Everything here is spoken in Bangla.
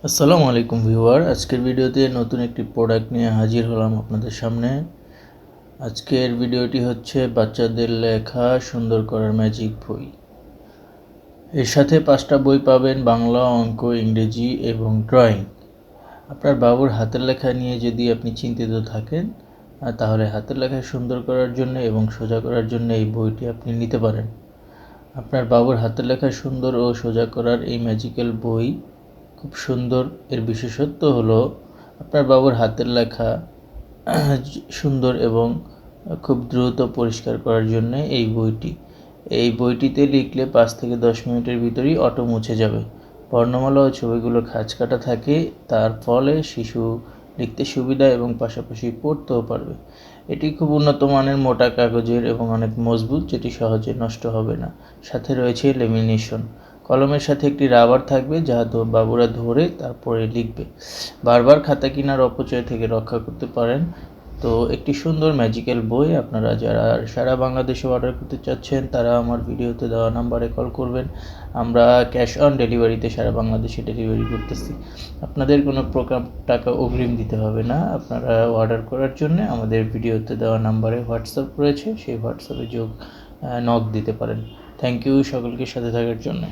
আসসালামু আলাইকুম ভিউয়ার। আজকের ভিডিওতে নতুন একটি প্রোডাক্ট নিয়ে হাজির হলাম আপনাদের সামনে। আজকের ভিডিওটি হচ্ছে বাচ্চাদের লেখা সুন্দর করার ম্যাজিক বই। এর সাথে 5টা বই পাবেন, বাংলা, অঙ্ক, ইংরেজি এবং ড্রয়িং। আপনার বাবুর হাতের লেখা নিয়ে যদি আপনি চিন্তিত থাকেন তাহলে হাতের লেখা সুন্দর করার জন্য এবং সোজা করার জন্য এই বইটি আপনি নিতে পারেন। আপনার বাবুর হাতের লেখা সুন্দর ও সোজা করার এই ম্যাজিক্যাল বই খুব সুন্দর। এর বিশেষত্ব হলো আপনার বাবুর হাতের লেখা সুন্দর এবং খুব দ্রুত পরিষ্কার করার জন্য এই বইটিতে লিখলে 5 থেকে 10 মিনিটের ভিতরেই অটো মুছে যাবে। বর্ণমালা ও ছবিগুলো খাঁজ কাটা থাকে, তার ফলে শিশু লিখতে সুবিধা এবং পাশাপাশি পড়তেও পারবে। এটি খুব উন্নত মানের মোটা কাগজের এবং অনেক মজবুত, যেটি সহজে নষ্ট হবে না। সাথে রয়েছে লেমিনেশন। কলমের সাথে একটি রাবার থাকবে যা বাবুরা ধরে তারপরে লিখবে। বারবার খাতা কেনার অপচয় থেকে রক্ষা করতে পারেন। তো একটি সুন্দর ম্যাজিক্যাল বই আপনারা যারা সারা বাংলাদেশে অর্ডার করতে চাচ্ছেন তারা আমার ভিডিওতে দেওয়া নাম্বারে কল করবেন। আমরা ক্যাশ অন ডেলিভারিতে সারা বাংলাদেশে ডেলিভারি করতেছি। আপনাদের কোনো প্রকার টাকা অগ্রিম দিতে হবে না। আপনারা অর্ডার করার জন্য আমাদের ভিডিওতে দেওয়া নাম্বারে হোয়াটসঅ্যাপ রয়েছে, সেই হোয়াটসঅ্যাপে নক দিতে পারেন। থ্যাংক ইউ সকলকে সাথে থাকার জন্য।